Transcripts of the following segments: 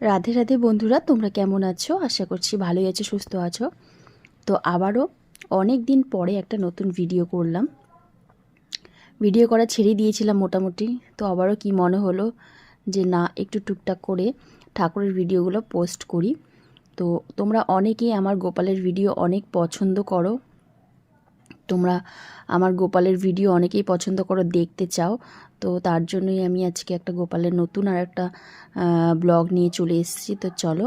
রাধে রাধে বন্ধুরা, তোমরা কেমন আছো? আশা করছি ভালোই আছো, সুস্থ আছো। তো আবারও অনেক দিন পরে একটা নতুন ভিডিও করলাম। ভিডিও করা ছেড়ে দিয়েছিলাম মোটামুটি। তো আবারও কি মনে হলো যে না, একটু টুকটাক করে ঠাকুরের ভিডিওগুলো পোস্ট করি। তো তোমরা অনেকেই আমার গোপালের ভিডিও অনেক পছন্দ করো। তোমরা আমার গোপালের ভিডিও অনেকেই পছন্দ করো, দেখতে চাও। তো তার জন্যই আমি আজকে একটা গোপালের নতুন আর একটা ব্লগ নিয়ে চলে এসেছি। তো চলো।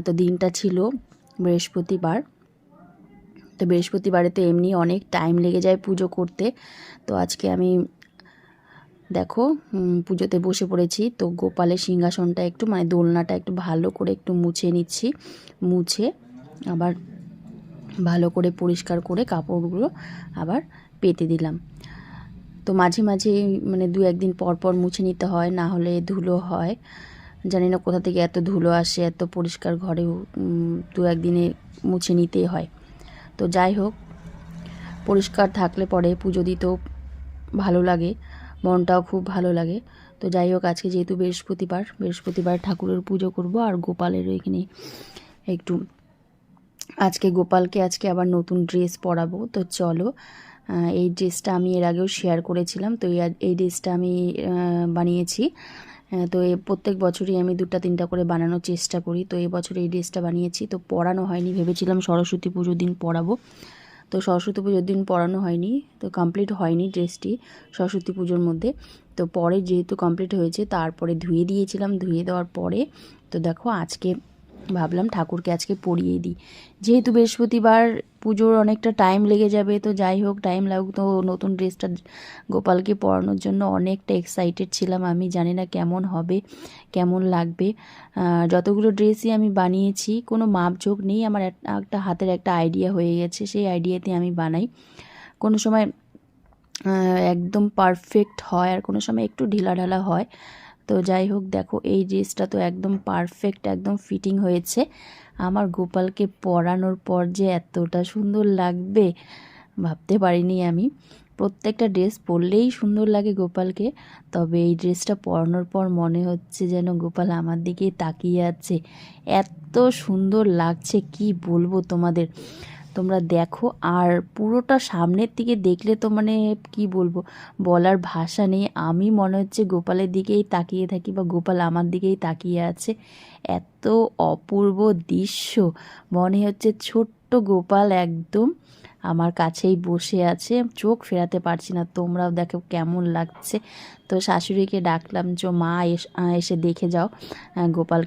তো দিনটা ছিল বৃহস্পতিবার। তো বৃহস্পতিবারে তো এমনি অনেক টাইম লেগে যায় পুজো করতে। তো আজকে আমি দেখো পুজোতে বসে পড়েছি। তো গোপালের সিংহাসনটা একটু দোলনাটা একটু ভালো করে একটু মুছে নিচ্ছি। মুছে আবার ভালো করে পরিষ্কার করে কাপড়গুলো আবার পেতে দিলাম। তো মাঝে মাঝে দু একদিন পর পর মুছে নিতে হয়, না হলে ধুলো হয়। জানি না কোথা থেকে এত ধুলো আসে, এত পরিষ্কার ঘরেও দু একদিনে মুছে নিতেই হয়। তো যাই হোক, পরিষ্কার থাকলে পরে পুজো দিতেও ভালো লাগে, মনটাও খুব ভালো লাগে। তো যাই হোক, আজকে যেহেতু বৃহস্পতিবার ঠাকুরের পুজো করব আর গোপালের এখানে একটু গোপালকে আবার নতুন ড্রেস পরাবো। তো চলো, এই ড্রেসটা আমি এর আগেও শেয়ার করেছিলাম। তো এই ড্রেসটা আমি বানিয়েছি। তো প্রত্যেক বছরই আমি 2-3টা করে বানানোর চেষ্টা করি। তো এই বছর এই ড্রেসটা বানিয়েছি। তো পরানো হয়নি, ভেবেছিলাম সরস্বতী পুজোর দিন পরাবো। তো সরস্বতী পুজোর দিন পরানো হয়নি, তো কমপ্লিট হয়নি ড্রেসটি সরস্বতী পুজোর মধ্যে। তো পরে যেহেতু কমপ্লিট হয়েছে, তারপরে ধুয়ে দিয়েছিলাম। ধুয়ে দেওয়ার পরে তো দেখো, আজকে ভাবলাম ঠাকুরকে আজকে পরিয়ে দিই। যেহেতু বৃহস্পতিবার, পুজোর অনেকটা টাইম লেগে যাবে। তো যাই হোক, টাইম লাগুক। তো নতুন ড্রেসটা গোপালকে পরানোর জন্য অনেকটা এক্সাইটেড ছিলাম। আমি জানি না কেমন হবে, কেমন লাগবে। যতগুলো ড্রেসই আমি বানিয়েছি, কোনো মাপঝোঁক নেই। আমার একটা হাতের একটা আইডিয়া হয়ে গেছে, সেই আইডিয়াতে আমি বানাই। কোনো সময় একদম পারফেক্ট হয়, আর কোনো সময় একটু ঢিলাঢালা হয়। তো যাই হোক, দেখো এই ড্রেসটা তো একদম পারফেক্ট, একদম ফিটিং হয়েছে। আমার গোপালকে পরানোর পর যে এতটা সুন্দর লাগবে ভাবতে পারিনি আমি। প্রত্যেকটা ড্রেস পরলেই সুন্দর লাগে গোপালকে, তবে এই ড্রেসটা পরানোর পর মনে হচ্ছে যেন গোপাল আমার দিকেই তাকিয়ে আছে। এত সুন্দর লাগছে, কি বলবো তোমাদের। তোমরা দেখো, আর পুরোটা সামনের দিকে দেখলে তো কি বলবো, বলার ভাষা নেই। আমি মনে হচ্ছে গোপালের দিকেই তাকিয়ে থাকি, বা গোপাল আমার দিকেই তাকিয়ে আছে। এত অপূর্ব দৃশ্য, মনে হচ্ছে ছোট্ট গোপাল একদম আমার কাছেই বসে আছে, চোখ ফেরাতে পারছি না। তোমরাও দেখো কেমন লাগছে। তো শাশুড়িকে ডাকলাম, যে মা এসে দেখে যাও গোপাল